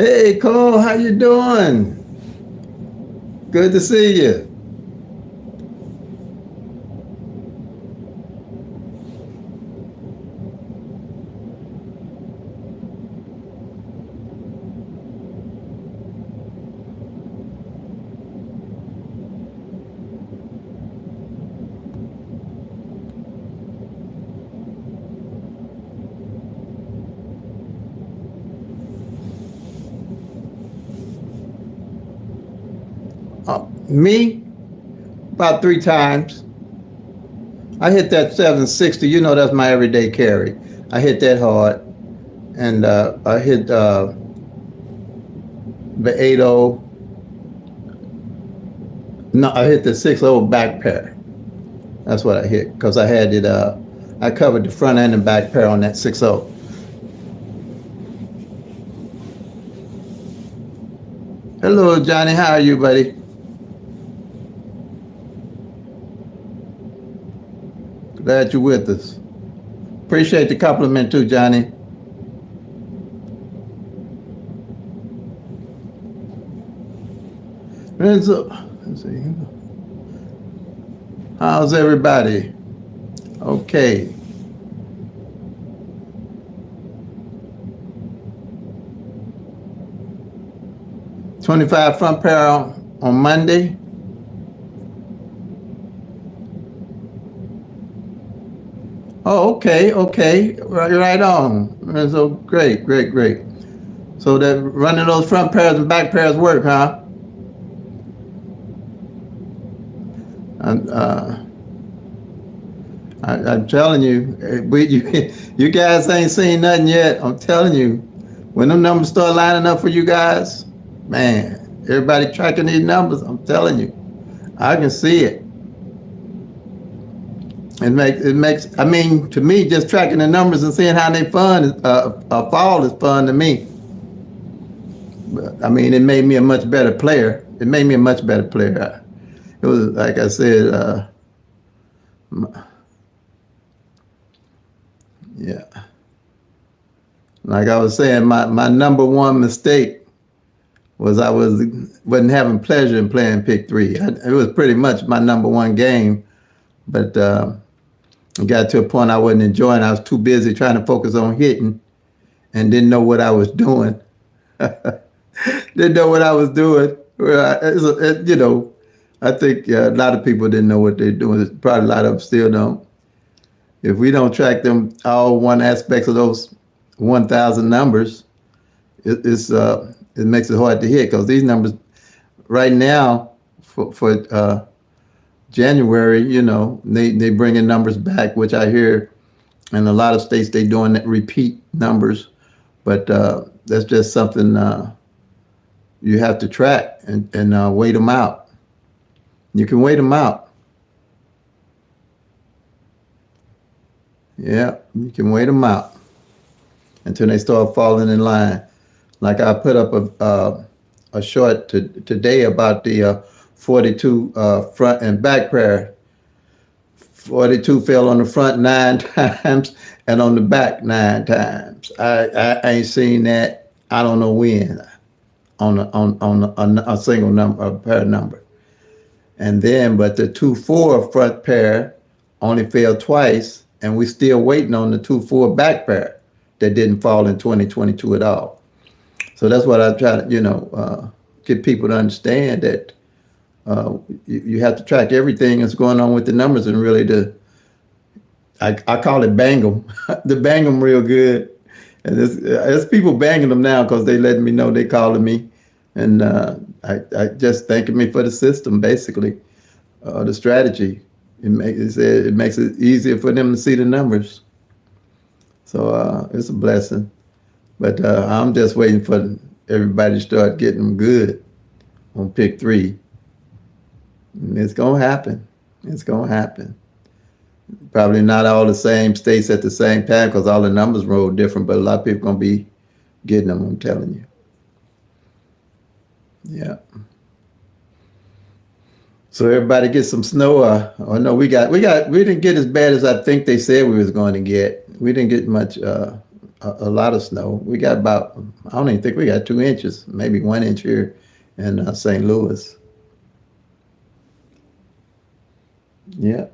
Hey Cole, how you doing? Good to see you. Me, about 3 times. I hit that 760. You know that's my everyday carry. I hit that hard, and I hit the 80. No, I hit the 60 back pair. That's what I hit because I had it. I covered the front end and back pair on that 60. Hello, Johnny. How are you, buddy? Glad you're with us. Appreciate the compliment too, Johnny. Renzo, let's see. How's everybody? Okay. 25 front pair on Monday. Oh, okay, okay. Right on. So great, great, great. So that running those front pairs and back pairs work, huh? And, I'm telling you, you guys ain't seen nothing yet. I'm telling you, when them numbers start lining up for you guys, man, everybody tracking these numbers. I'm telling you, I can see it. It makes. I mean, to me, just tracking the numbers and seeing how they fund fall is fun to me. But I mean, it made me a much better player. It made me a much better player. It was like I said. Yeah, like I was saying, my number one mistake was I wasn't having pleasure in playing pick three. It was pretty much my number one game, but it got to a point I wasn't enjoying. I was too busy trying to focus on hitting and didn't know what I was doing. Didn't know what I was doing. Well, I think a lot of people didn't know what they're doing. Probably a lot of them still don't. If we don't track them all one aspects of those 1,000 numbers, it makes it hard to hit because these numbers right now for January, they bringing numbers back, which I hear in a lot of states they doing that repeat numbers, but that's just something you have to track and wait them out. You can wait them out. Yeah, you can wait them out until they start falling in line. Like I put up a short today about the 42 front and back pair. 42 fell on the front 9 times and on the back 9 times. I ain't seen that. I don't know when on a single number, a pair number. And then, but the 2-4 front pair only fell twice, and we still waiting on the 2-4 back pair that didn't fall in 2022 at all. So that's what I try to, get people to understand that you have to track everything that's going on with the numbers and really I call it bang them, to bang them real good. And there's people banging them now because they letting me know they calling me, and I just thanking me for the system, basically, the strategy. It makes it easier for them to see the numbers. So it's a blessing. But I'm just waiting for everybody to start getting them good on pick three. And it's going to happen. It's going to happen. Probably not all the same states at the same time because all the numbers roll different, but a lot of people going to be getting them, I'm telling you. Yeah. So everybody get some snow. Or no, we didn't get as bad as I think they said we was going to get. We didn't get much. a lot of snow. We got about, I don't even think we got 2 inches, maybe 1 inch here in St. Louis. Yeah.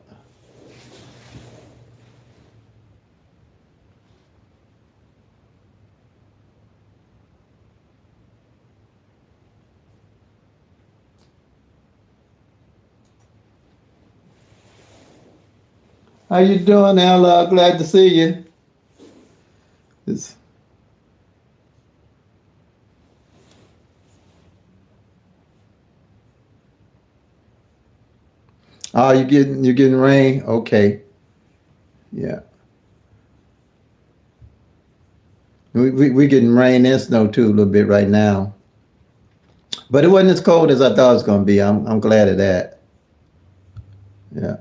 How you doing, Ella? Glad to see you. It's, oh, you getting rain? Okay. Yeah. We getting rain and snow too a little bit right now. But it wasn't as cold as I thought it was gonna be. I'm glad of that. Yeah.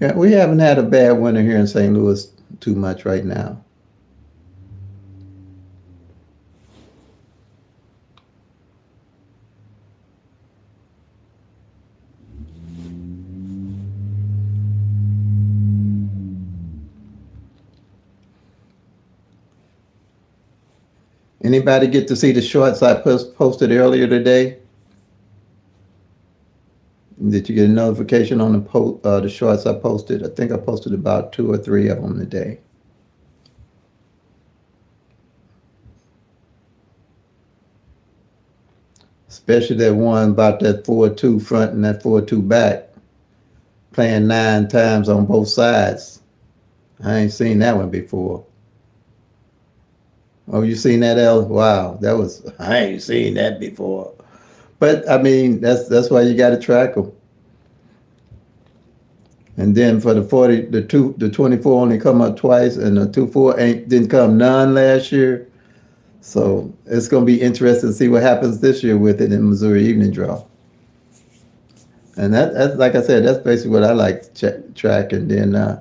Yeah, we haven't had a bad winter here in St. Louis too much right now. Anybody get to see the shorts I posted earlier today? Did you get a notification on the shorts I posted? I think I posted about 2 or 3 of them today. Especially that one about that 4-2 front and that 4-2 back, playing 9 times on both sides. I ain't seen that one before. Oh, you seen that, El? Wow, that was, I ain't seen that before. But I mean, that's why you got to track them. And then for the 40, the 24 only come up twice, and the 24 didn't come none last year. So it's going to be interesting to see what happens this year with it in Missouri Evening Draw. And that's like I said, that's basically what I like to track. And then I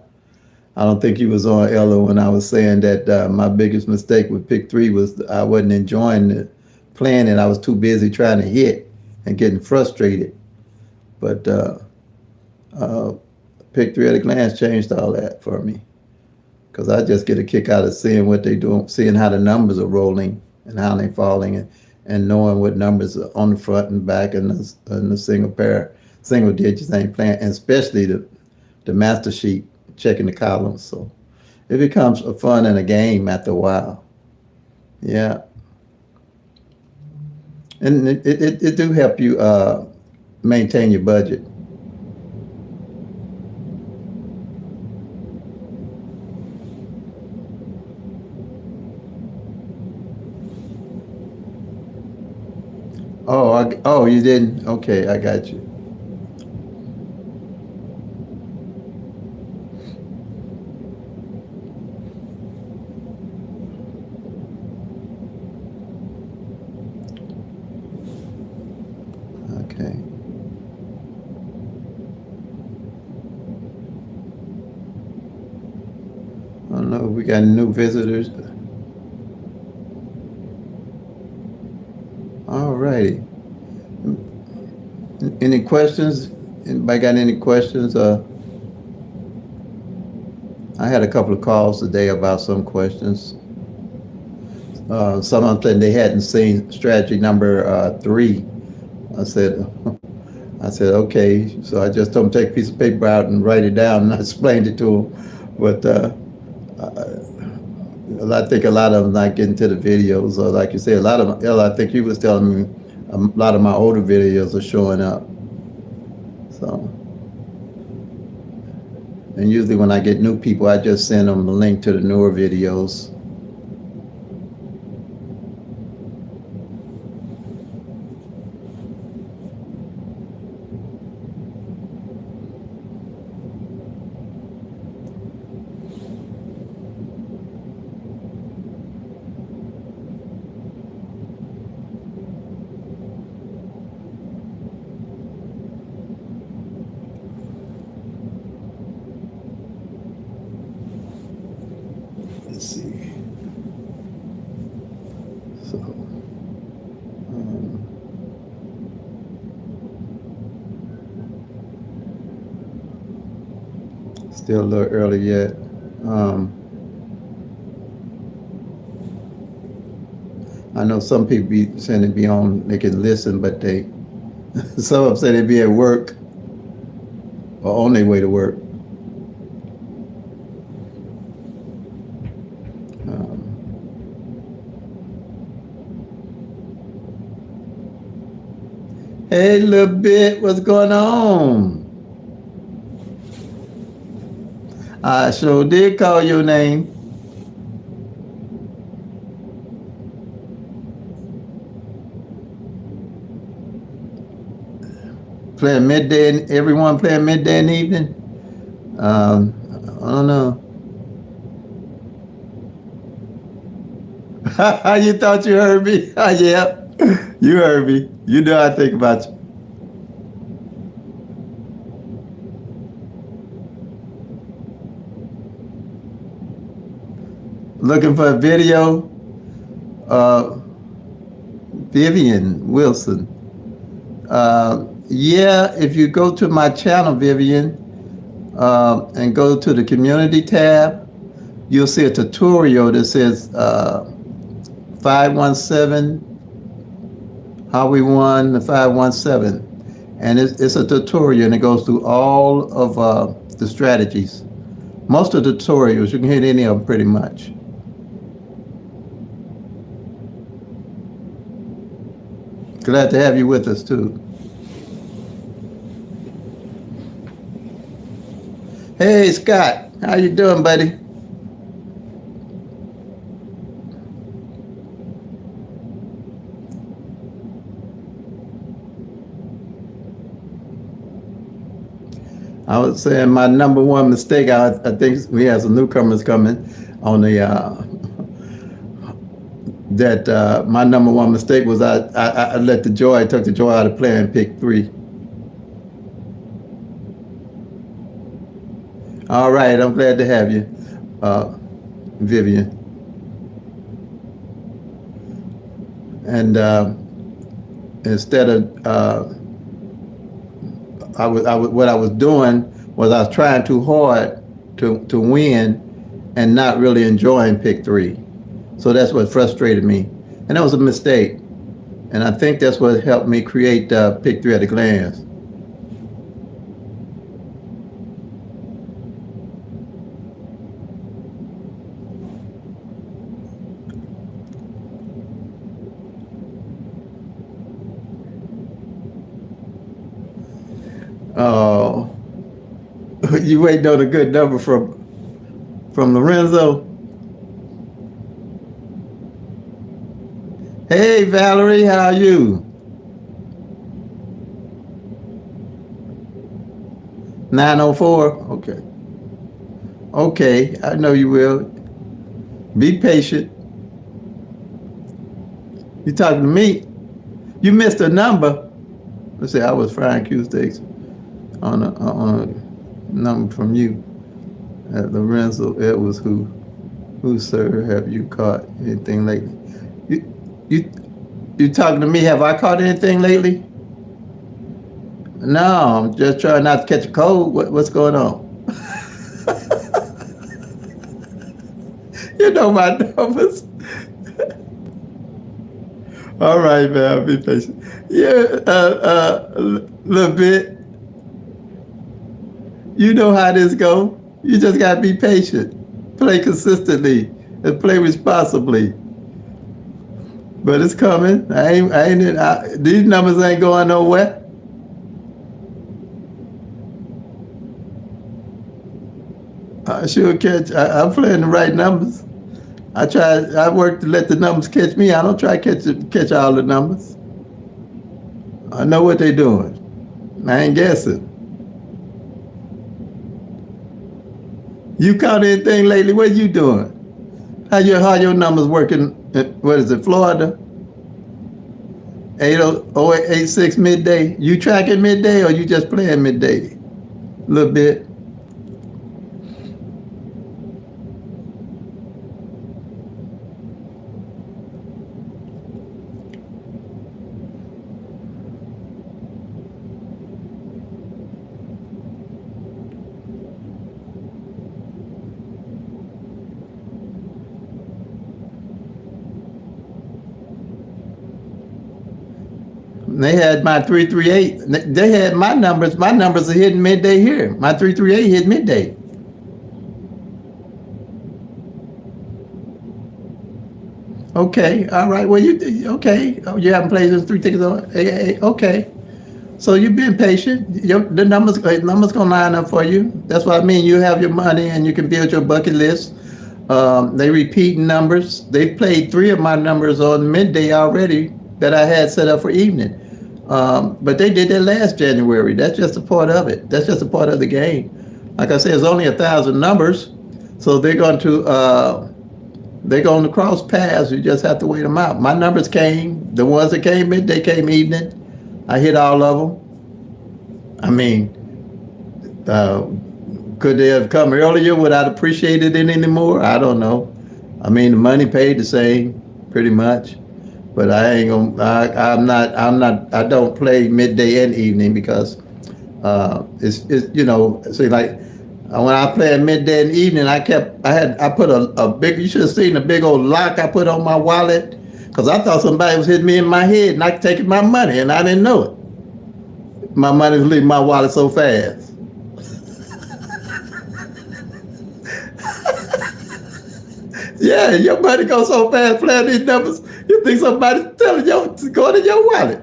don't think you was on, Ella, when I was saying that my biggest mistake with pick 3 was I wasn't enjoying playing it. I was too busy trying to hit and getting frustrated. But uh, pick 3 at a glance changed all that for me, because I just get a kick out of seeing what they do, seeing how the numbers are rolling and how they're falling, and knowing what numbers are on the front and back and the single digits ain't playing, and especially the master sheet, checking the columns. So it becomes a fun and a game after a while. Yeah. And it do help you maintain your budget. Oh, you didn't? Okay, I got you. Okay. I don't know. We got new visitors. All righty. Any questions? Anybody got any questions? I had a couple of calls today about some questions. Some of them they hadn't seen strategy number 3. I said, I said, okay. So I just told them take a piece of paper out and write it down, and I explained it to them. But I think a lot of them not getting to the videos, or like you say, a lot of them. I think you was telling me a lot of my older videos are showing up. So, and usually when I get new people, I just send them a link to the newer videos. Let's see. So, still a little early yet. I know some people be saying they be on, they can listen, but they some of them say they be at work or on their way to work. Um, hey, little bit, what's going on? I sure did call your name. Playing midday, and everyone playing midday and evening. I don't know. You thought you heard me? Yeah, you heard me. You know I think about you. Looking for a video? Uh, Vivian Wilson. Yeah, if you go to my channel, Vivian, and go to the community tab, you'll see a tutorial that says 517, how we won the 517. And it's a tutorial and it goes through all of the strategies. Most of the tutorials, you can hit any of them pretty much. Glad to have you with us too. Hey Scott, how you doing, buddy? I was saying my number one mistake. I think we have some newcomers coming on the that my number one mistake was I let the joy, I took the joy out of playing pick 3. All right, I'm glad to have you, Vivian. And instead of what I was doing was I was trying too hard to win and not really enjoying pick 3. So that's what frustrated me, and that was a mistake. And I think that's what helped me create pick 3 at a glance. Oh, you waiting on a good number from Lorenzo? Hey Valerie, how are you? 904. Okay. Okay, I know you will. Be patient. You talking to me? You missed a number. Let's say I was frying Q steaks on a number from you. Lorenzo Edwards, who sir have you caught anything lately? You you talking to me? Have I caught anything lately? No, I'm just trying not to catch a cold. What's going on? You know my numbers. All right, man. I'll be patient. Yeah, a little bit. You know how this go. You just gotta be patient. Play consistently and play responsibly. But it's coming. These numbers ain't going nowhere. I sure catch. I'm playing the right numbers. I work to let the numbers catch me. I don't try to catch all the numbers. I know what they're doing. I ain't guessing. You caught anything lately? What you doing? How your numbers working? What is it, Florida? 8:86 midday. You tracking midday or you just playing midday? A little bit. They had my 338. They had my numbers. My numbers are hitting midday here. My 338 hit midday. Okay, all right. Well, okay? Oh, you haven't played those three tickets on. Okay, so you've been patient. The numbers gonna line up for you. That's what I mean. You have your money and you can build your bucket list. They repeat numbers. They've played three of my numbers on midday already that I had set up for evening. But they did that last January. That's just a part of it. That's just a part of the game. Like I said, it's only 1,000 numbers, so they're going to cross paths. You just have to wait them out. My numbers came. The ones that came midday came evening. I hit all of them. I mean, could they have come earlier? Would I appreciate it any more? I don't know. I mean, the money paid the same, pretty much. But I ain't gonna. I don't play midday and evening because it's See, like when I play at midday and evening, I put a big. You should have seen the big old lock I put on my wallet because I thought somebody was hitting me in my head and I taking my money and I didn't know it. My money was leaving my wallet so fast. Yeah, your money goes so fast playing these numbers. You think somebody's telling you to go to your wallet.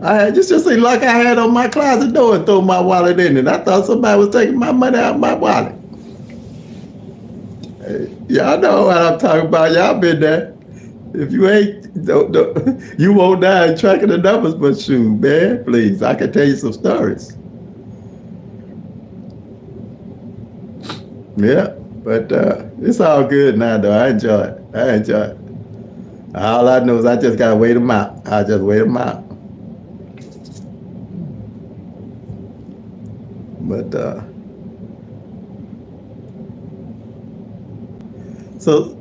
I just see like I had on my closet door and throw my wallet in it. I thought somebody was taking my money out of my wallet. Y'all know what I'm talking about. Y'all been there. If you ain't, don't, you won't die tracking the numbers, but shoot, man, please, I can tell you some stories. Yeah. But it's all good now, though. I enjoy it. All I know is I just got to wait them out. I just wait them out. But, so,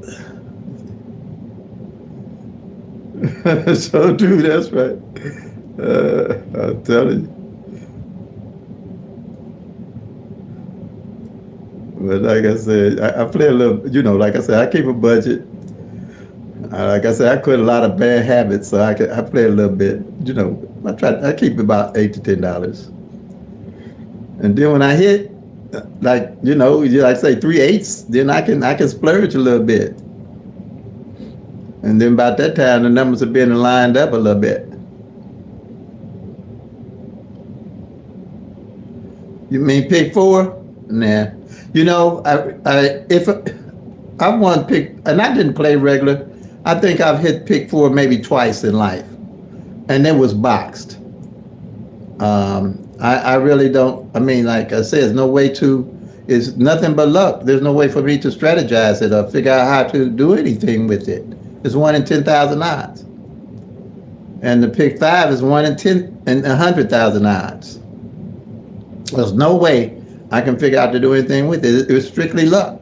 so dude, that's right. I'm telling you. But like I said, I play a little, like I said, I keep a budget. Like I said, I quit a lot of bad habits, so I play a little bit. I keep about $8 to $10. And then when I hit, like say 3/8, then I can splurge a little bit. And then about that time, the numbers have been lined up a little bit. You mean pick 4? Nah. If I won pick, and I didn't play regular, I think I've hit pick 4 maybe twice in life, and it was boxed. I really don't. I mean, like I said, there's no way to. It's nothing but luck. There's no way for me to strategize it or figure out how to do anything with it. It's 1 in 10,000 odds, and the pick 5 is 1 in 10 and 100,000 odds. There's no way I can figure out to do anything with it. It was strictly luck.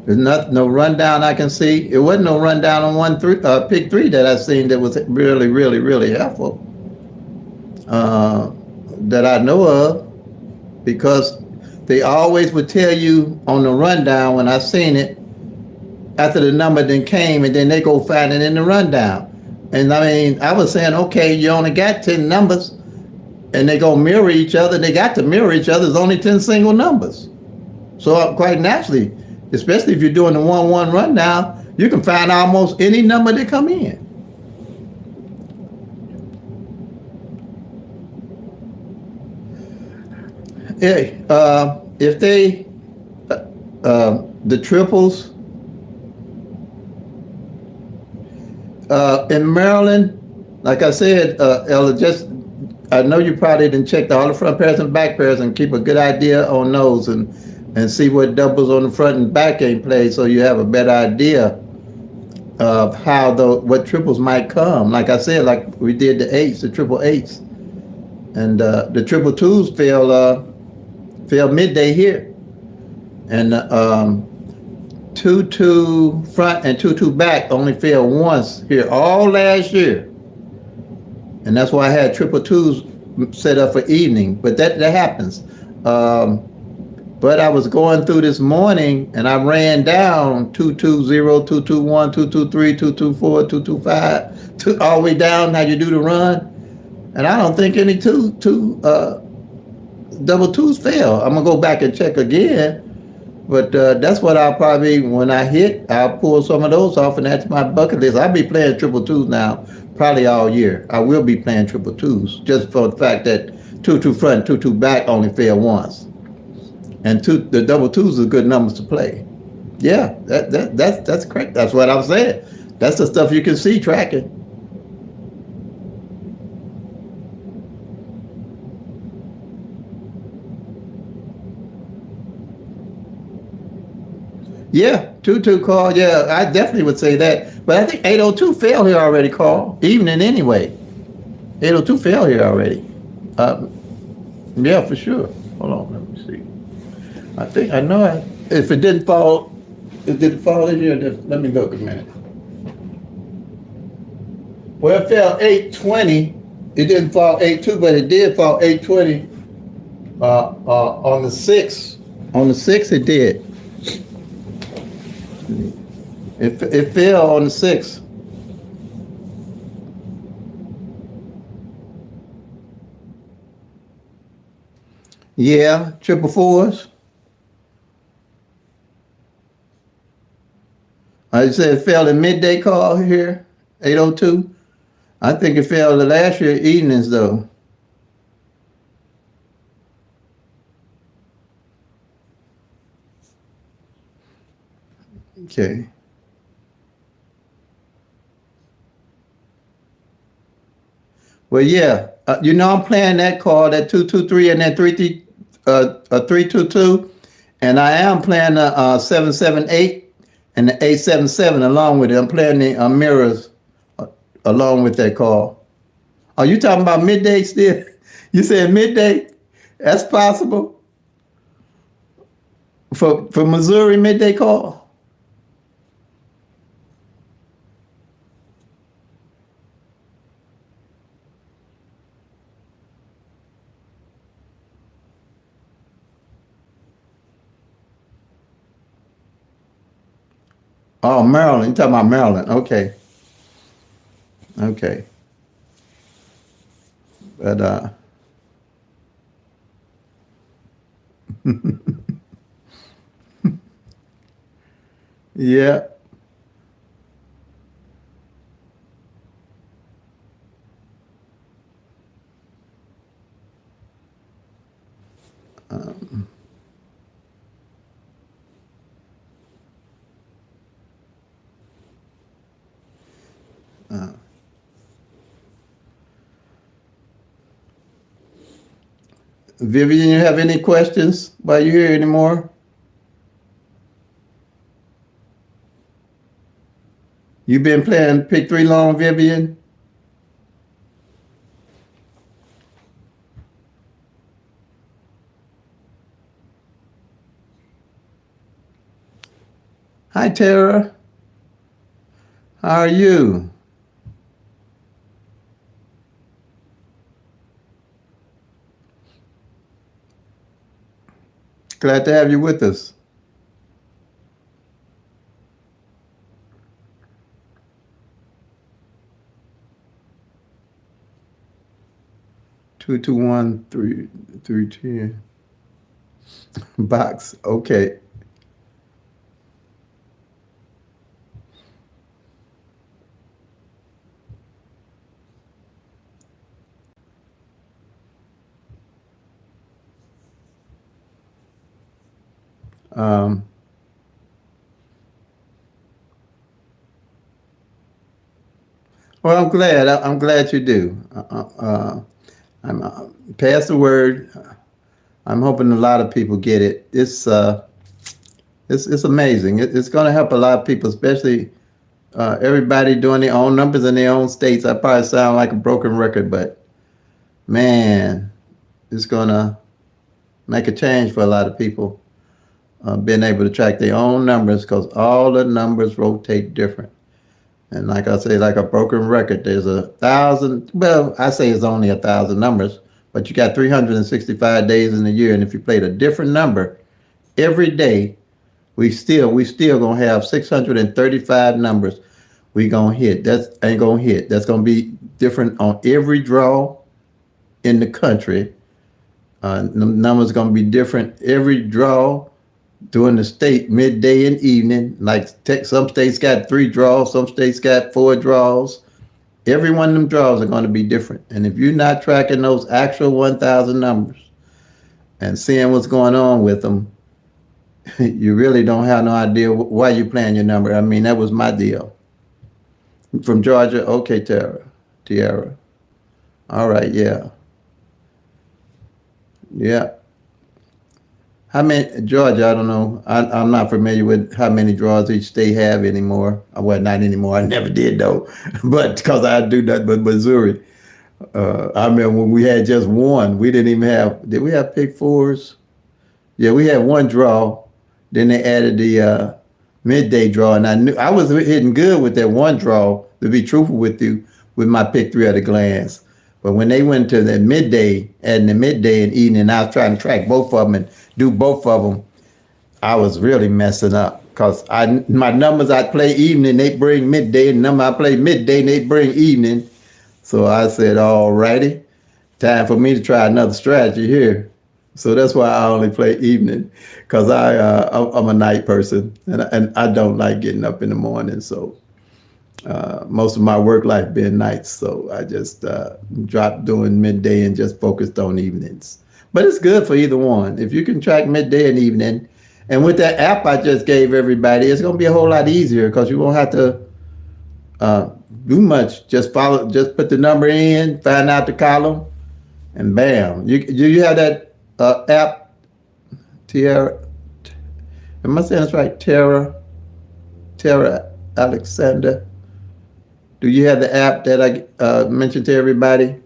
There's no rundown I can see. It wasn't no rundown on pick 3 that I've seen that was really, really, really helpful. That I know of, because they always would tell you on the rundown when I seen it, after the number then came, and then they go find it in the rundown. And I mean, I was saying, okay, you only got 10 numbers, and they go mirror each other. They got to mirror each other. There's only 10 single numbers. So quite naturally, especially if you're doing the 1-1 rundown, you can find almost any number that come in. Hey, if they, the triples, in Maryland, like I said, Ella, I know you probably didn't check all the front pairs and back pairs and keep a good idea on those and see what doubles on the front and back ain't played, so you have a better idea of how what triples might come. Like I said, like we did the triple eights, and the triple twos fell midday here, and 2-2 front and 2-2 back only fell once here all last year, and that's why I had triple twos set up for evening. But that happens. But I was going through this morning and I ran down 220, 221, 223, 224, 225, all the way down how you do the run. And I don't think any double twos fail. I'm gonna go back and check again. But that's what I'll probably, when I hit, I'll pull some of those off, and that's my bucket list. I'll be playing triple twos now, probably all year. I will be playing triple twos, just for the fact that 2-2 front, 2-2 back only fail once, and the double twos are good numbers to play. Yeah, that's correct. That's what I'm saying. That's the stuff you can see tracking. Yeah, 2-2 call. Yeah, I definitely would say that. But I think 802 failed here already, call. Evening anyway. 802 failed here already. Uh, yeah, for sure. Hold on, let me see. I think I know if it didn't fall, it didn't fall in here. Let me look a minute. Well, it fell 820. It didn't fall 8-2, but it did fall 820 on the 6th. On the 6th, it did. It fell on the 6th. Yeah, triple fours. I said it fell in midday call here, 802. I think it fell the last year evenings though. Okay. Well, yeah, I'm playing that card, that 2-2-3 and that 3-2-2, and I am playing the 7-7-8 and the 8-7-7 along with it. I'm playing the mirrors along with that call. Are you talking about midday still? You said midday? That's possible for Missouri midday call. Oh, Maryland. You talking about Maryland? Okay, okay. But yeah. Vivian, you have any questions while you're here anymore? You been playing pick three long, Vivian? Hi, Tara. How are you? Glad to have you with us. 221-310 box. Okay. Um, well, I'm glad. I'm glad you do. I'm pass the word. I'm hoping a lot of people get it. It's amazing. It's going to help a lot of people, especially everybody doing their own numbers in their own states. I probably sound like a broken record, but man, it's going to make a change for a lot of people being able to track their own numbers because all the numbers rotate different. And like I say, like a broken record, there's 1,000. Well, I say it's only 1,000 numbers, but you got 365 days in a year, and if you played a different number every day, we still gonna have 635 numbers we gonna hit. That's ain't gonna hit. That's gonna be different on every draw, in the country. The numbers going to be different every draw during the state, midday and evening. Like some states got 3 draws, some states got 4 draws. Every one of them draws are going to be different. And if you're not tracking those actual 1,000 numbers and seeing what's going on with them, you really don't have no idea why you're playing your number. I mean, that was my deal. From Georgia, okay, Tiara. All right, yeah. Yeah. How many, Georgia, I don't know. I'm not familiar with how many draws each state have anymore. Well, not anymore. I never did, though. But because I do that with Missouri. I remember when we had just one. We didn't even have, did we have pick 4s? Yeah, we had one draw. Then they added the midday draw. And I knew I was hitting good with that one draw, to be truthful with you, with my pick 3 at a glance. But when they went to the midday, adding the midday and evening, I was trying to track both of them and do both of them. I was really messing up because my numbers I play evening, they bring midday, and number I play midday, they bring evening. So I said, all righty, time for me to try another strategy here. So that's why I only play evening, because I'm a night person, and I don't like getting up in the morning. So most of my work life being nights, so I just dropped doing midday and just focused on evenings. But it's good for either one. If you can track midday and evening, and with that app I just gave everybody, it's going to be a whole lot easier because you won't have to do much. Just just put the number in, find out the column, and bam. You have that app, Tara? Am I saying this right? Tara Alexander? Do you have the app that I mentioned to everybody?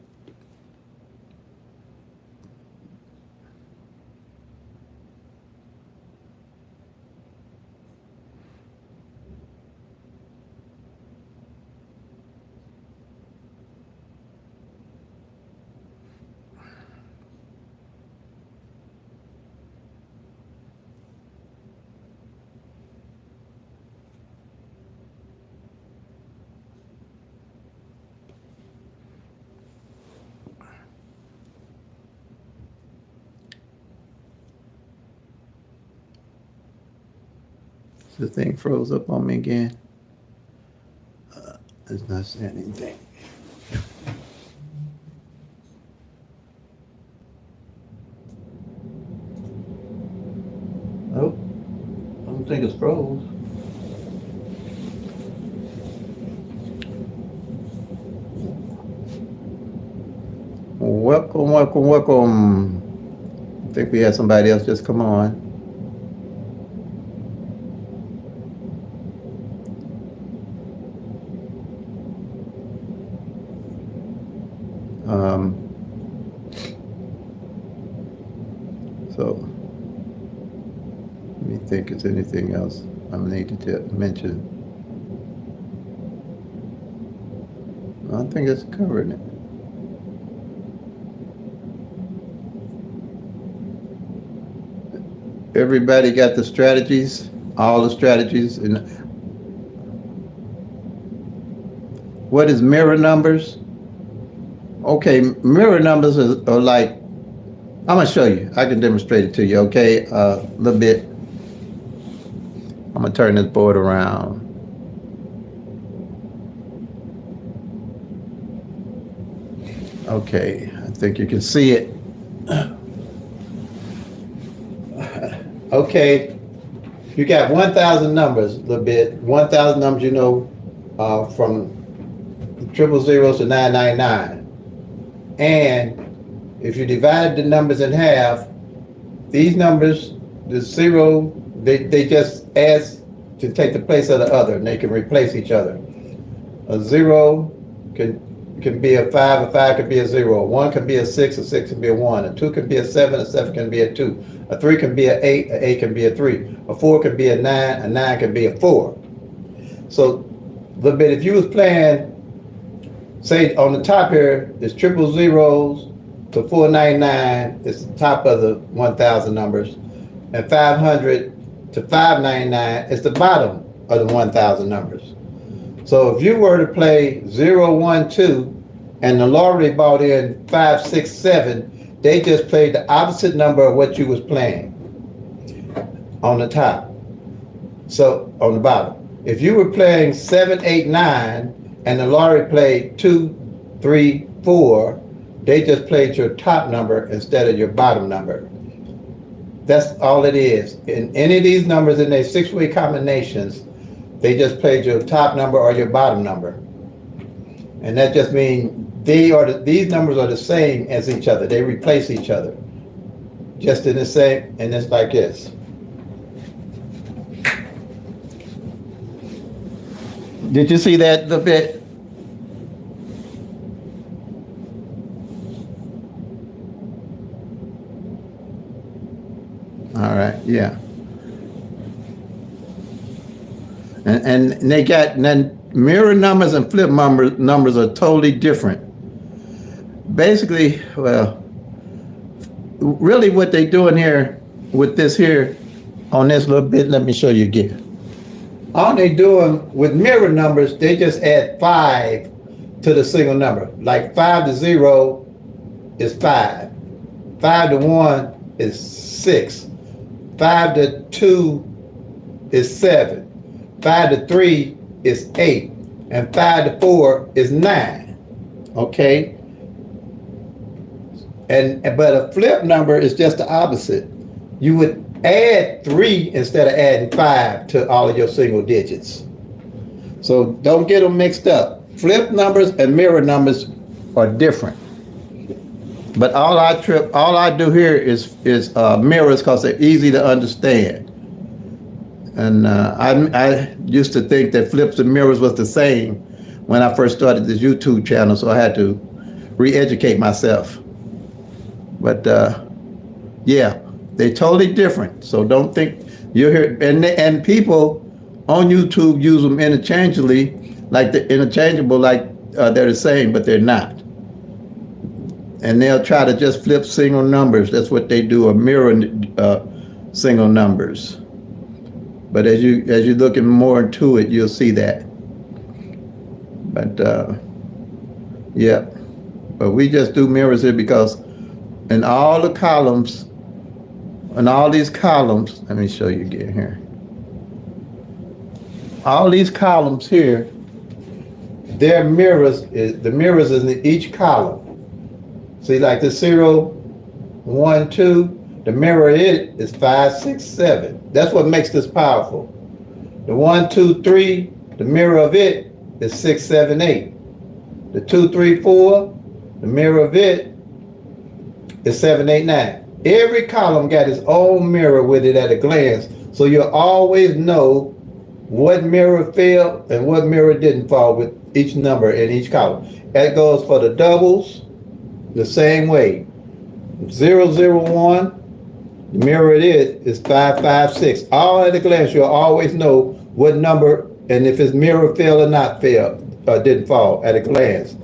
The thing froze up on me again. It's not saying anything. Nope. I don't think it's froze. Welcome. I think we had somebody else just come on. So let me think, is anything else I need to mention? I think it's covering it. Everybody got the strategies, all the strategies. And what is mirror numbers? Okay, mirror numbers are like, I'm gonna show you. I can demonstrate it to you, okay? A little bit. I'm gonna turn this board around. Okay, I think you can see it. Okay, you got 1,000 numbers, a little bit. 1,000 numbers, you know, from 000 to 999. And if you divide the numbers in half, these numbers, the 0, they just add to take the place of the other, and they can replace each other. A 0 can be a 5, a 5 can be a 0. A 1 can be a 6, a 6 can be a 1. A 2 can be a 7, a 7 can be a 2. A 3 can be an 8, an 8 can be a 3. A 4 can be a 9, a 9 can be a 4. So, a little bit, if you was playing, say on the top here, there's 000 to 499, it's the top of the 1,000 numbers. And 500 to 599 is the bottom of the 1,000 numbers. So if you were to play 012, and the lottery bought in 5, 6, 7, they just played the opposite number of what you was playing on the top. So on the bottom. If you were playing 7, 8, 9, and the lottery played 2, 3, 4, they just played your top number instead of your bottom number. That's all it is. In any of these numbers in their 6-way combinations, they just played your top number or your bottom number. And that just means these numbers are the same as each other. They replace each other. Just in the same, and it's like this. Did you see that a bit? All right, yeah. And they got, and then mirror numbers and flip numbers are totally different. Basically, well, really what they doing here with this here on this little bit, let me show you again. All they doing with mirror numbers, they just add 5 to the single number. Like 5 to 0 is 5. 5 to 1 is 6. 5 to 2 is 7. 5 to 3 is 8. And 5 to 4 is 9. Okay? But a flip number is just the opposite. You would add 3 instead of adding 5 to all of your single digits. So don't get them mixed up. Flip numbers and mirror numbers are different. But all I do here is mirrors because they're easy to understand. And I used to think that flips and mirrors was the same when I first started this YouTube channel, so I had to re-educate myself. But yeah, they're totally different. So don't think you're here. And people on YouTube use them interchangeably, like they're the same, but they're not. And they'll try to just flip single numbers. That's what they do, or mirror single numbers. But as you're looking more into it, you'll see that. But yeah, but we just do mirrors here because in all the columns, in all these columns, let me show you again here. All these columns here, their mirrors, the mirrors in each column. See, like the 0, 1, 2, the mirror it is 5, 6, 7. That's what makes this powerful. The 1, 2, 3, the mirror of it is 6, 7, 8. The 2, 3, 4, the mirror of it is 7, 8, 9. Every column got its own mirror with it at a glance, so you'll always know what mirror fell and what mirror didn't fall with each number in each column. That goes for the doubles the same way. 0, 0, 1, the mirror it is 5, 5, 6. All at a glance, you'll always know what number and if its mirror fell or not fell or didn't fall at a glance.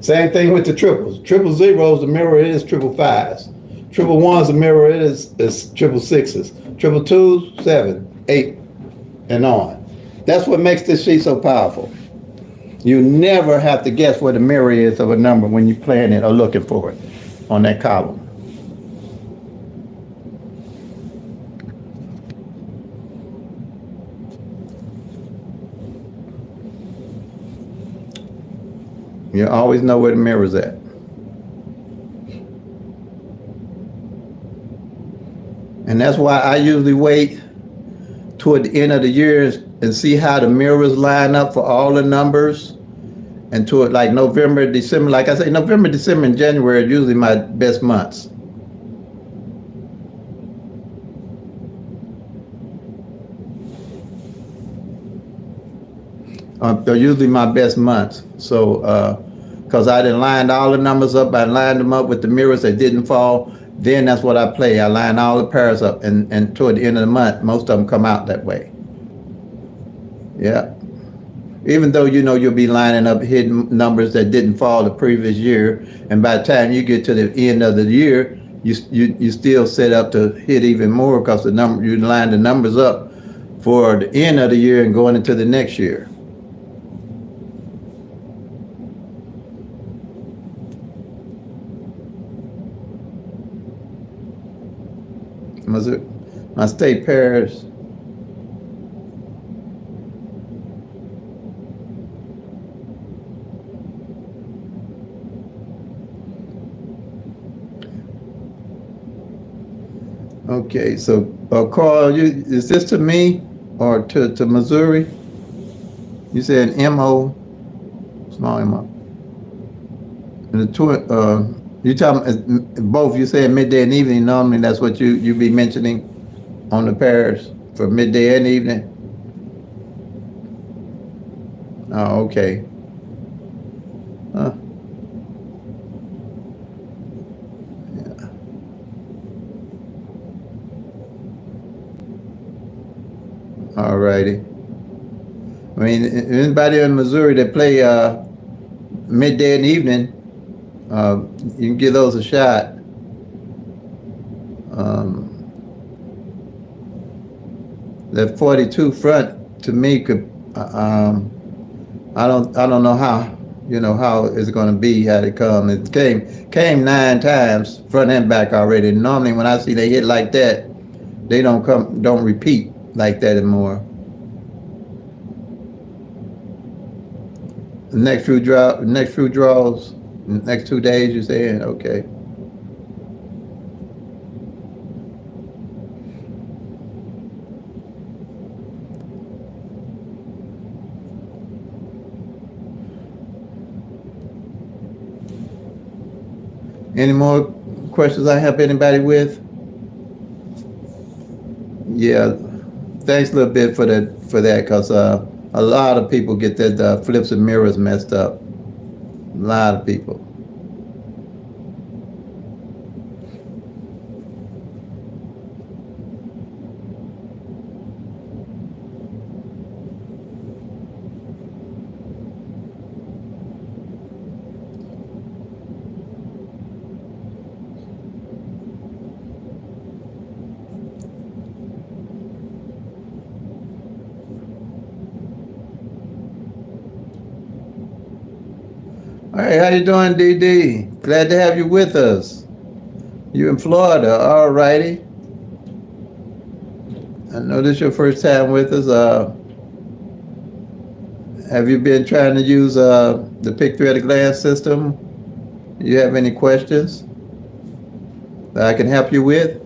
Same thing with the triples. Triple zeros, the mirror it is triple fives. Triple ones, the mirror it is triple sixes. Triple twos, 7, 8, and on. That's what makes this sheet so powerful. You never have to guess what the mirror is of a number when you're playing it or looking for it on that column. You always know where the mirror's at. And that's why I usually wait toward the end of the year and see how the mirrors line up for all the numbers. And toward like November, December, like I say, November, December, and January are usually my best months. They're usually my best months. So, because I didn't line all the numbers up, I lined them up with the mirrors that didn't fall. Then that's what I play. I line all the pairs up, and toward the end of the month, most of them come out that way. Yeah. Even though you know you'll be lining up hidden numbers that didn't fall the previous year, and by the time you get to the end of the year, you still set up to hit even more because the number you line the numbers up for the end of the year and going into the next year. Missouri, my state parish. Okay, so Carl, is this to me or to Missouri? You said M-O, small M-O. And you talking both, you said midday and evening, normally that's what you be mentioning on the parish for midday and evening? Oh, okay. Huh. Yeah. All righty. I mean, anybody in Missouri that play midday and evening, you can give those a shot. Um, that 42 front to me could, I don't know how, how it's going to be, how they come. It came 9 times front and back already. Normally when I see they hit like that, they don't repeat like that anymore. The next few draws, next 2 days, you're saying? Okay. Any more questions I help anybody with? Yeah. Thanks a little bit for that, because a lot of people get their flips and mirrors messed up. A lot of people. All right, how you doing, DD? Glad to have you with us. You in Florida, all righty. I know this is your first time with us. Have you been trying to use the pick through at a glance system? You have any questions that I can help you with?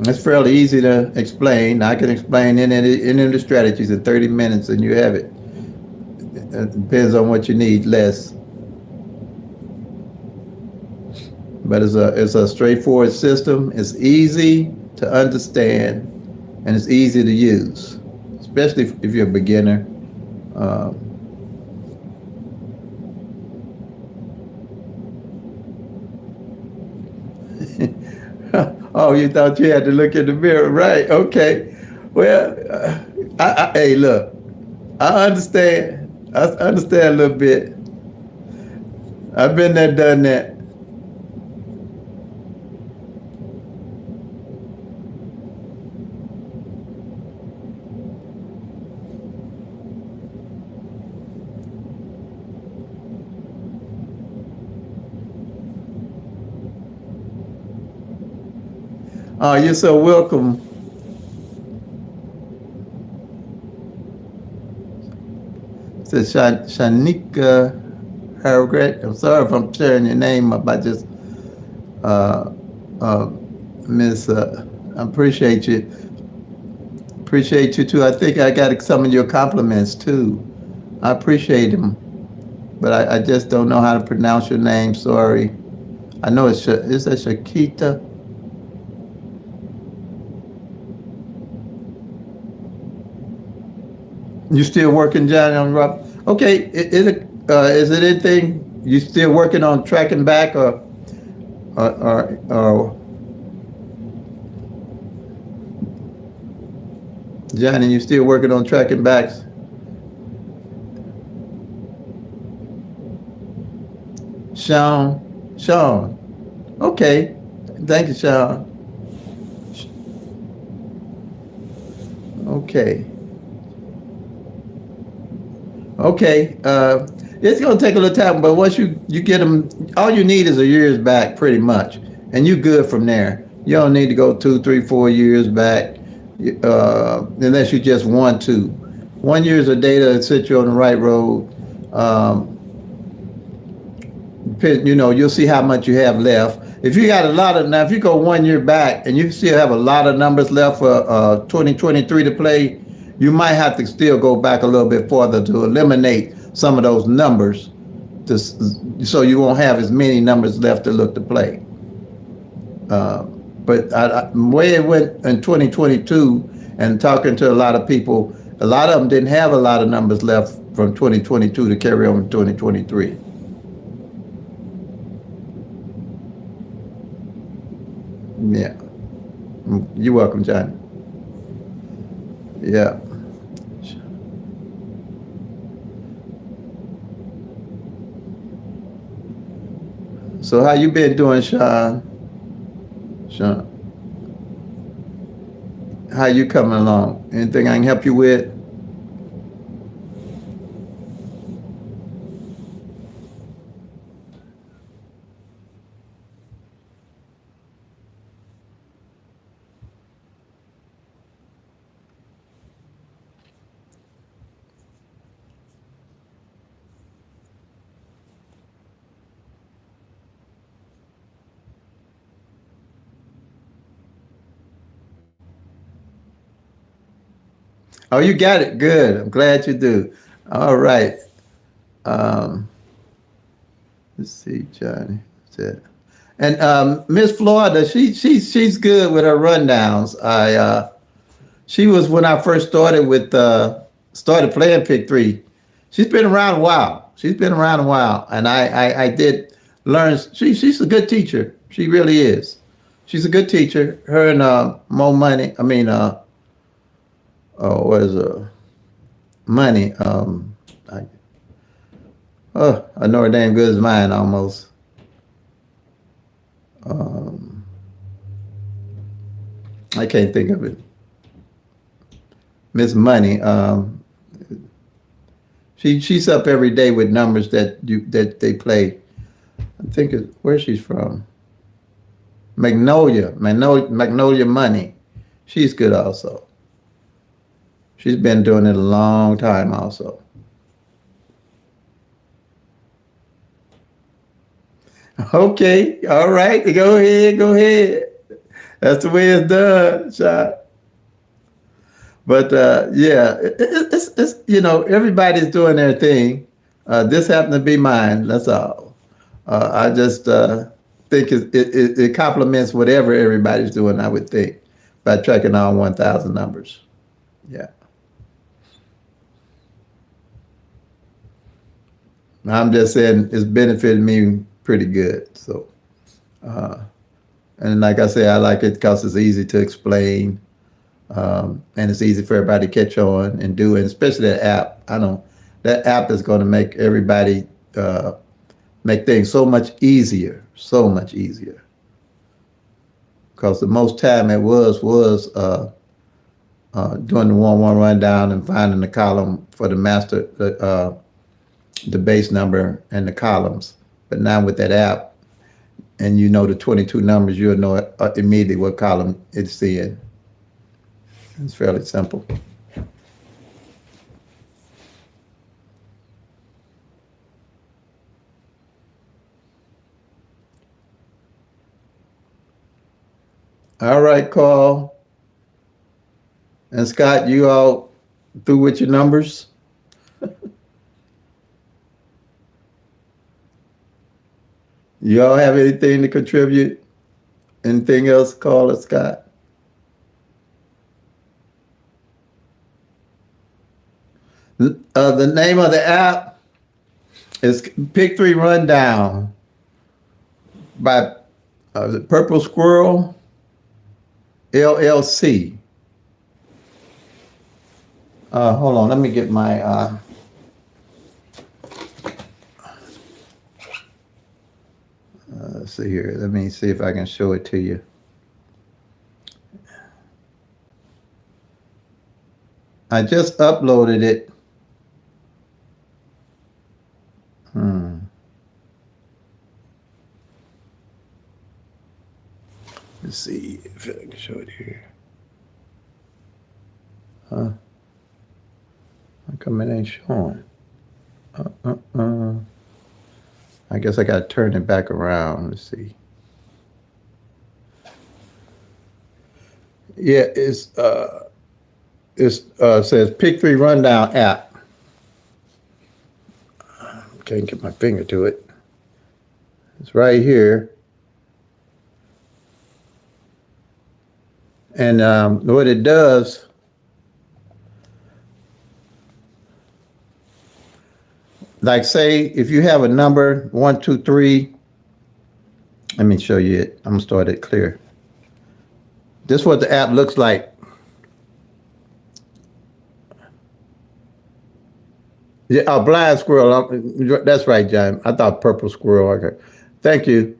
It's fairly easy to explain. I can explain any of the strategies in 30 minutes and you have it. It depends on what you need, less. But it's a straightforward system. It's easy to understand and it's easy to use, especially if you're a beginner. Oh, you thought you had to look in the mirror, right? Okay. Well, hey, look, I understand. I understand a little bit. I've been there, done that. Oh, you're so welcome. It's Shanika Harrogate. I'm sorry if I'm tearing your name up. I just, uh, uh, Miss, I appreciate you. Appreciate you too. I think I got some of your compliments too. I appreciate them, but I just don't know how to pronounce your name. Sorry. I know is that Shakita? You still working, Johnny, on Rob? Okay, is it anything you still working on tracking back or Johnny, you still working on tracking backs? Sean. Okay, thank you, Sean. Okay. Okay. It's gonna take a little time, but once you get them, all you need is a year's back, pretty much, and you good from there. You don't need to go 2, 3, 4 years back, unless you just want to. 1 year's of data that set you on the right road. Um, you'll see how much you have left. If you got a lot of now, if you go 1 year back and you still have a lot of numbers left for 2023 to play, you might have to still go back a little bit further to eliminate some of those numbers, to, so you won't have as many numbers left to look to play. Uh, but the way it went in 2022, and talking to a lot of people, a lot of them didn't have a lot of numbers left from 2022 to carry on in 2023. Yeah. You're welcome, Johnny. Yeah. So how you been doing, Sean? Sean, how you coming along? Anything I can help you with? Oh, you got it. Good. I'm glad you do. All right. Um, let's see, Johnny. That's it. And Miss Florida, she's good with her rundowns. She was when I first started with started playing pick three. She's been around a while. She's been around a while, and I did learn. She's a good teacher. She really is. She's a good teacher. Her and Mo Money. I mean, what is Money? I, I know her name good as mine almost. Um, I can't think of it. Miss Money. She's up every day with numbers that they play. I think it's where she's from. Magnolia Money. She's good also. She's been doing it a long time also. Okay, all right. Go ahead, go ahead. That's the way it's done, shot. But yeah, it's everybody's doing their thing. This happened to be mine. That's all. I just think it complements whatever everybody's doing. I would think by tracking all 1,000 numbers. Yeah, I'm just saying it's benefited me pretty good. So, uh, and like I say, I like it because it's easy to explain. And it's easy for everybody to catch on and do it, especially that app. I know that app is going to make everybody make things so much easier. Because the most time it was doing the 1-1 rundown and finding the column for the master, the base number and the columns. But now with that app, and you know the 22 numbers, you'll know immediately what column it's in. It's fairly simple. All right, Carl and Scott, you all through with your numbers? You all have anything to contribute? Anything else, Carl or Scott? The name of the app is Pick Three Rundown by Purple Squirrel LLC. Hold on, let me get my. Let's see here. Let me see if I can show it to you. I just uploaded it. How come it ain't showing? I guess I got to turn it back around. Let's see. Yeah, says Pick 3 Rundown app. Can't get my finger to it. It's right here. And what it does, like say if you have a number 1, 2, 3. Let me show you it. I'm gonna start it clear. This is what the app looks like. Yeah, a blind squirrel. That's right, John. I thought purple squirrel. Okay. Thank you.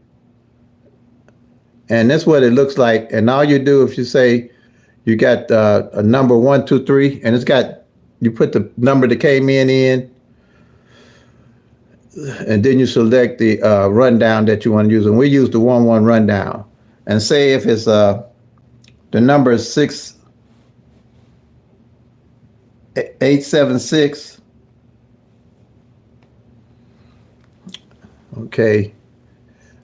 And that's what it looks like. And all you do, if you say you got a number 1, 2, 3, and it's got, you put the number that came in, and then you select the rundown that you want to use. And we use the 1-1 rundown. And say if it's the number is 876. Okay.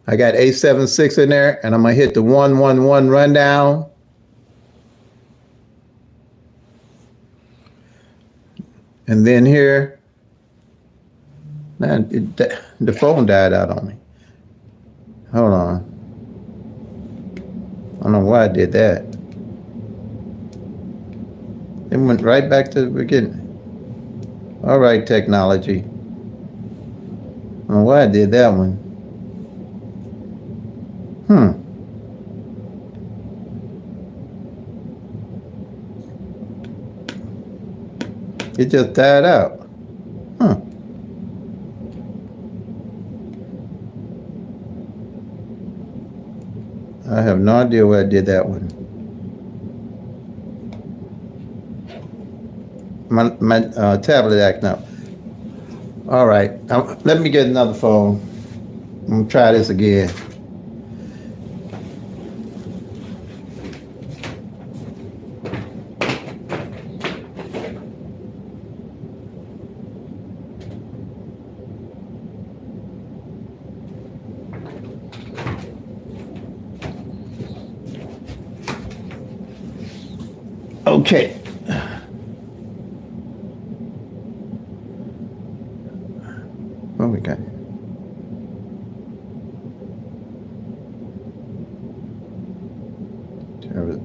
I got 876 in there, and I'm gonna hit the 1-1-1 rundown. And then here, man, the phone died out on me. Hold on. I don't know why I did that. It went right back to the beginning. All right, technology. I don't know why I did that one. It just died out. I have no idea why I did that one. My tablet acting up. All right, let me get another phone. I'm gonna try this again. Okay. What we got?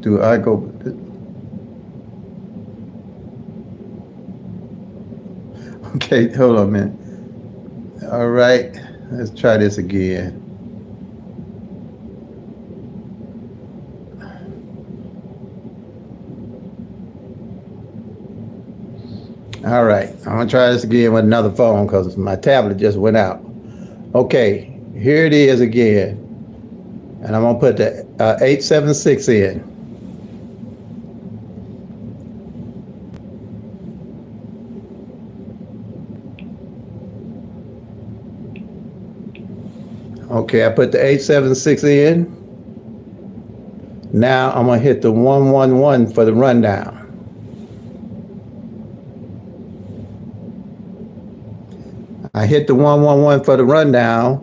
Do I go? Okay, hold on a minute. All right, let's try this again. All right, I'm gonna try this again with another phone because my tablet just went out. Okay, here it is again. And I'm gonna put the 876 in. Okay, I put the 876 in. Now I'm gonna hit the 1-1-1 for the rundown. I hit the 1-1-1 for the rundown,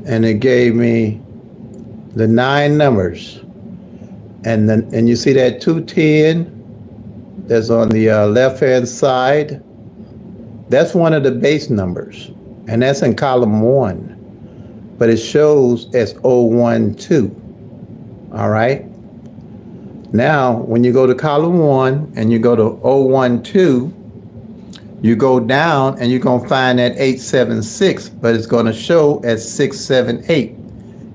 and it gave me the 9 numbers. And you see that 210 that's on the left-hand side? That's one of the base numbers, and that's in column 1, but it shows as 012. All right? Now, when you go to column 1 and you go to 012, you go down and you're going to find that 876, but it's going to show as 678,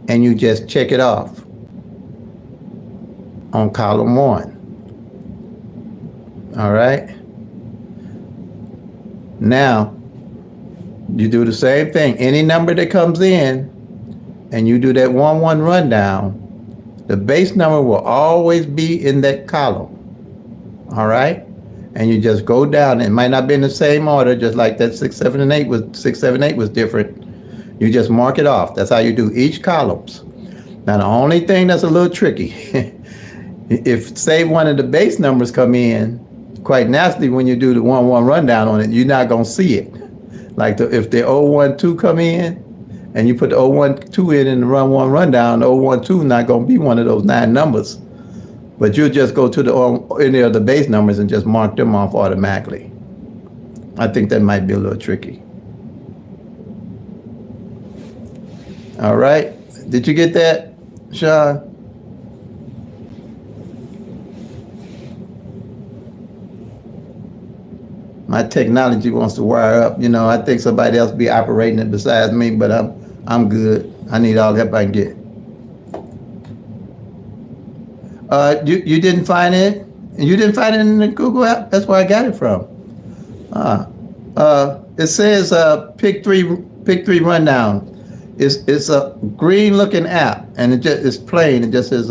and you just check it off on column 1. All right? Now, you do the same thing. Any number that comes in and you do that 1-1 rundown, the base number will always be in that column. All right? And you just go down. It might not be in the same order, just like that 678 was different. You just mark it off. That's how you do each columns. Now, the only thing that's a little tricky If say one of the base numbers come in, quite naturally when you do the 1-1 rundown on it, you're not gonna see it. Like if the 012 come in and you put the 012 in the run one rundown, the 012 not gonna be one of those 9 numbers. But you'll just go to any of the base numbers and just mark them off automatically. I think that might be a little tricky. All right. Did you get that, Sean? My technology wants to wire up. I think somebody else be operating it besides me, but I'm good. I need all the help I can get. You didn't find it? You didn't find it in the Google app? That's where I got it from. It says pick three rundown. It's a green looking app, and it's plain. It just says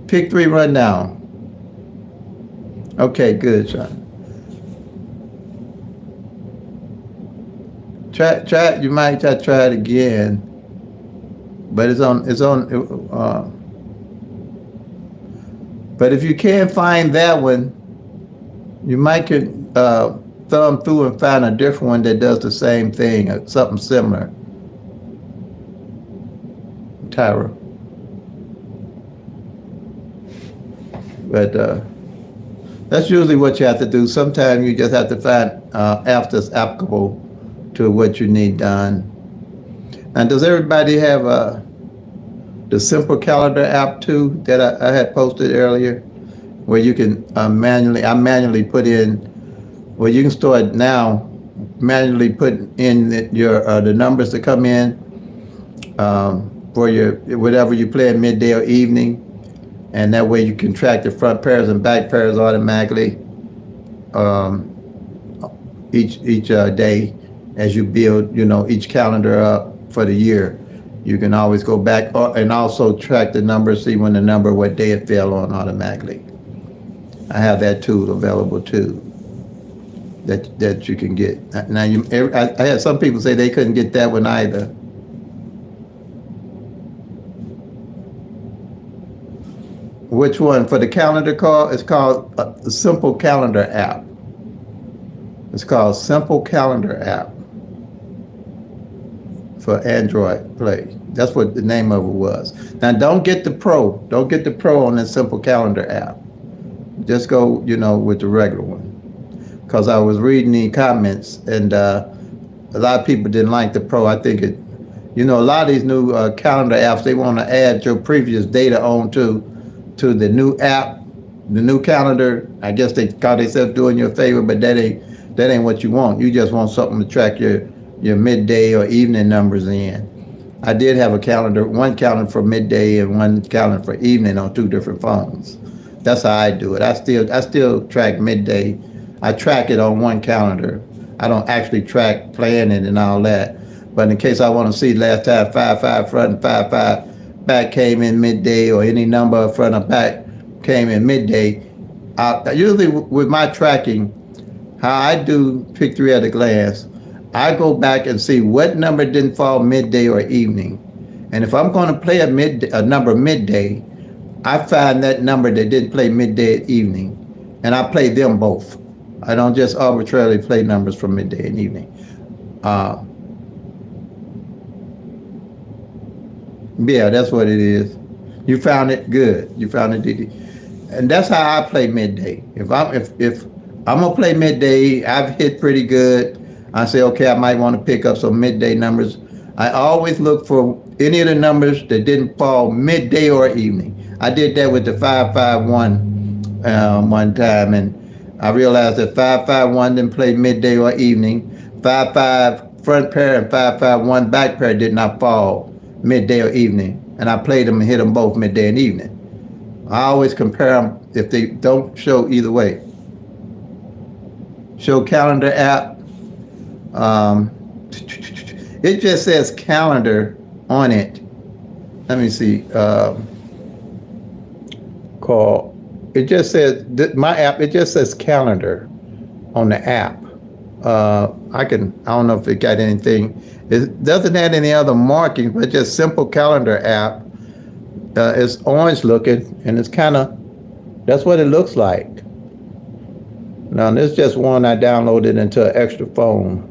pick 3 rundown. Okay, good, Sean. Try. You might try it again, but it's on. But if you can't find that one, you might could thumb through and find a different one that does the same thing, or something similar. Tyra. But that's usually what you have to do. Sometimes you just have to find apps that's applicable to what you need done. And does everybody have the Simple Calendar app too that I had posted earlier, where you can I manually put in, well, you can start now manually put in the numbers that come in for your whatever you play in midday or evening, and that way you can track the front pairs and back pairs automatically each day as you build each calendar up for the year. You can always go back and also track the number, see what day it fell on automatically. I have that tool available too, that you can get. Now, I had some people say they couldn't get that one either. Which one? For the calendar call, it's called the Simple Calendar app. It's called Simple Calendar app for Android Play. That's what the name of it was. Now, don't get the Pro. Don't get the Pro on the Simple Calendar app. Just go, with the regular one. Because I was reading the comments, and a lot of people didn't like the Pro. I think a lot of these new calendar apps, they want to add your previous data on to the new app, the new calendar. I guess they call themselves doing you a favor, but that ain't what you want. You just want something to track your midday or evening numbers in. I did have one calendar for midday and one calendar for evening on 2 different phones. That's how I do it. I still track midday. I track it on one calendar. I don't actually track planning and all that. But in case I want to see last time 5-5 front and 5-5 back came in midday, or any number front or back came in midday, usually with my tracking, how I do pick 3 at a glance, I go back and see what number didn't fall midday or evening. And if I'm going to play a number midday, I find that number that didn't play midday or evening, and I play them both. I don't just arbitrarily play numbers from midday and evening. Yeah, that's what it is. You found it good. You found it, Didi. And that's how I play midday. If I'm gonna play midday, I've hit pretty good. I say, okay, I might want to pick up some midday numbers. I always look for any of the numbers that didn't fall midday or evening. I did that with the 551 one time, and I realized that 551 didn't play midday or evening. 5-5 front pair and 551 back pair did not fall midday or evening, and I played them and hit them both midday and evening. I always compare them if they don't show either way. Show calendar app. It just says calendar on it. Let me see. It just says my app. It just says calendar on the app. I don't know if it got anything. It doesn't have any other markings, but just Simple Calendar app. It's orange looking, and it's kind of That's what it looks like. Now, this is just one I downloaded into an extra phone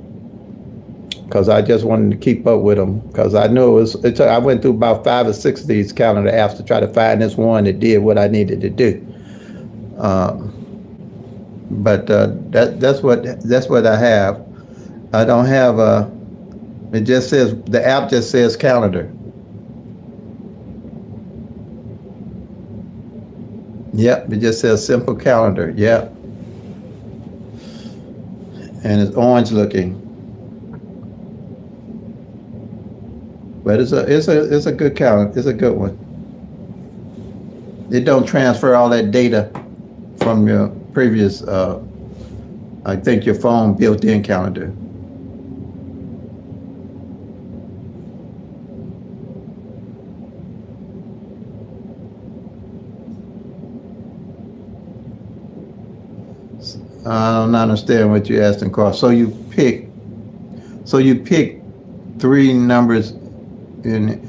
because I just wanted to keep up with them because I knew I went through about 5 or 6 of these calendar apps to try to find this one that did what I needed to do. But that's what I have. I don't have it just says, the app just says calendar. Yep, it just says simple calendar. Yep. And it's orange looking. But it's a good calendar. It's a good one. It don't transfer all that data from your previous I think your phone built-in calendar. I don't understand what you're asking, Carl. So you pick 3 numbers in.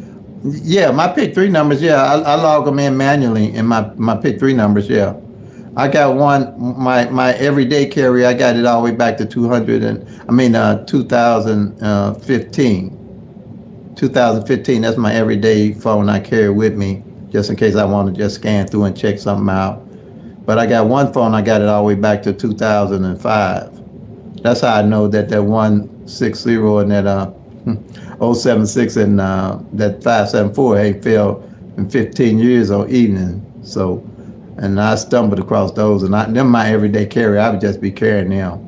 Yeah, my pick 3 numbers. Yeah, I log them in manually in my pick 3 numbers. Yeah, I got one. My everyday carry. I got it all the way back to 200 and 2015. 2015. That's my everyday phone I carry with me just in case I want to just scan through and check something out. But I got one phone, I got it all the way back to 2005. That's how I know that 160 and that 076 and that 574 ain't failed in 15 years or evening. So, and I stumbled across those, and them my everyday carry. I would just be carrying them.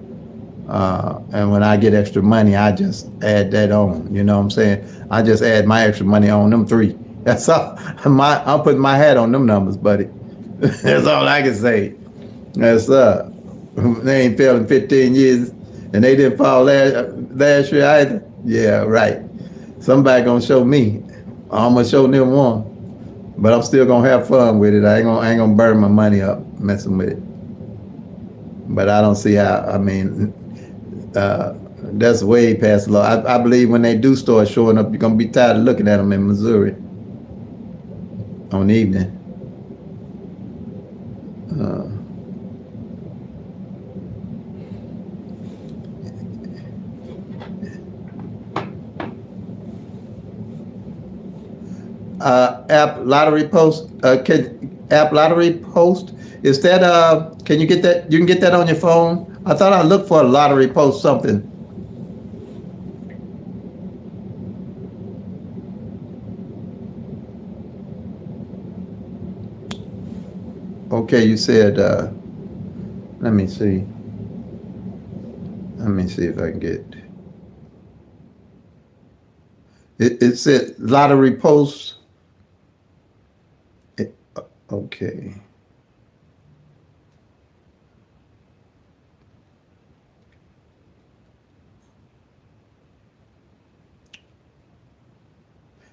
And when I get extra money, I just add that on. You know what I'm saying? I just add my extra money on them 3. That's all. I'm putting my hat on them numbers, buddy. That's all I can say. That's they ain't failed in 15 years, and they didn't fall last year either. Yeah, right. Somebody gonna show me. I'm gonna show them one, but I'm still gonna have fun with it. I ain't gonna burn my money up messing with it. But I don't see how. That's way past the law. I believe when they do start showing up, you're gonna be tired of looking at them in Missouri on the evening. App lottery post. Can app lottery post? Is that Can you get that? You can get that on your phone. I thought I looked for a lottery post something. Okay, you said. Let me see. Let me see if I can get. It said lottery post. Okay.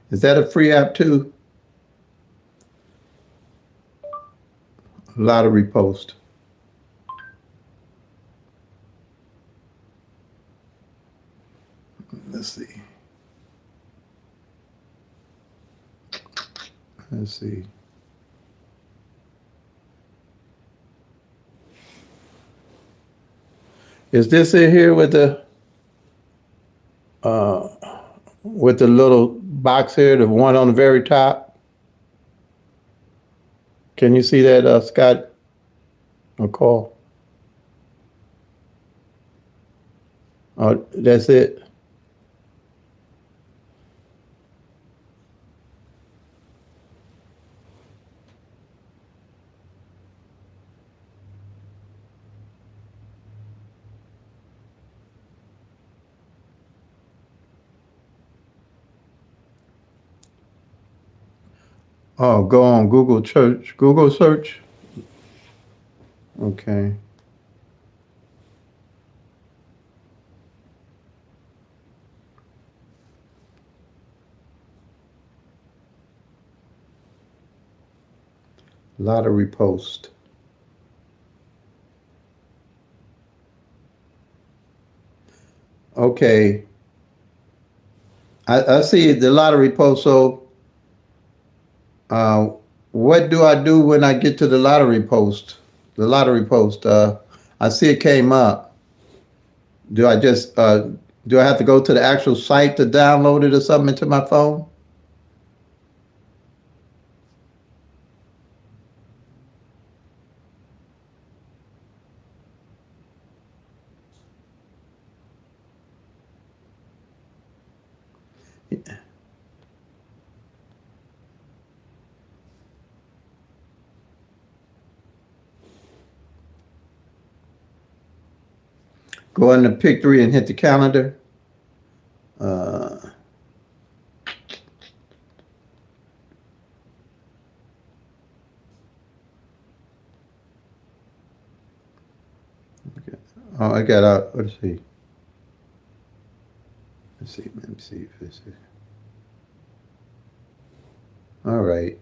Is that a free app too? Lottery post. Let's see. Let's see. Is this in here with the little box here, the one on the very top? Can you see that, Scott or Carl? Oh, that's it. Oh, go on Google Search. Google search. Okay. Lottery post. Okay. I see the lottery post. So What do I do when I get to the lottery post? The lottery post. I see it came up. Do I just do I have to go to the actual site to download it or something into my phone? Go into pick three and hit the calendar. Uh, okay. Oh, I got out. Let's see. Let's see. Let me see if this is. All right.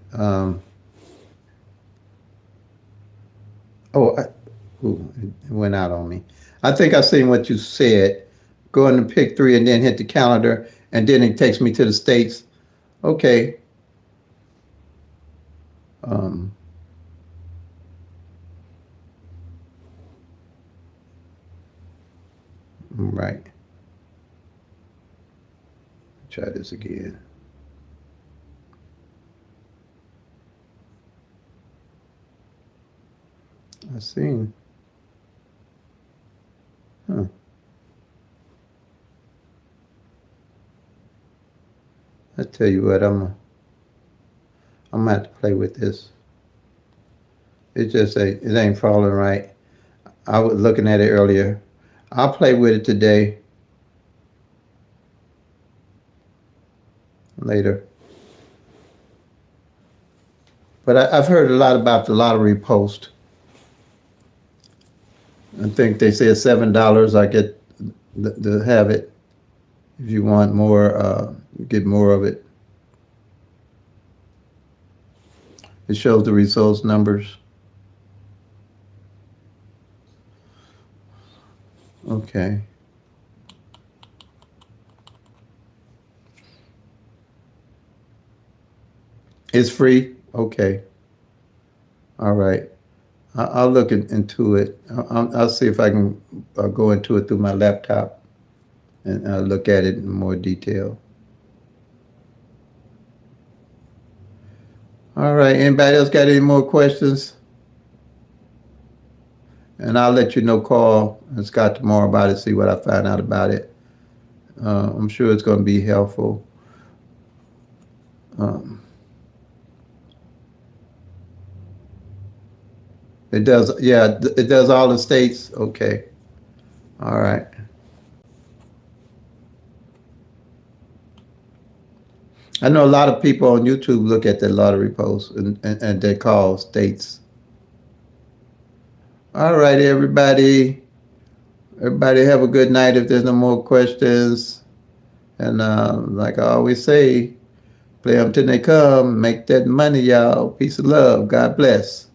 Oh, ooh, it went out on me. I think I seen what you said. Go into pick three and then hit the calendar, and then it takes me to the states. Okay. Um, right. Try this again. I seen. Huh. I tell you what, I'm gonna have to play with this. It ain't falling right. I was looking at it earlier. I'll play with it today. Later. But I've heard a lot about the lottery post. I think they said $7. I get to have it. If you want more, get more of it. It shows the results numbers. Okay. It's free. Okay. All right. I'll look into it. I'll see if I can go into it through my laptop and look at it in more detail. All right. Anybody else got any more questions? And I'll let you know, call and Scott tomorrow about it, see what I find out about it. I'm sure it's going to be helpful. Um, it does, yeah, it does all the states. Okay. All right. I know a lot of people on YouTube look at the lottery posts and they call states. All right, everybody. Everybody have a good night if there's no more questions. And like I always say, play them till they come. Make that money, y'all. Peace and love. God bless.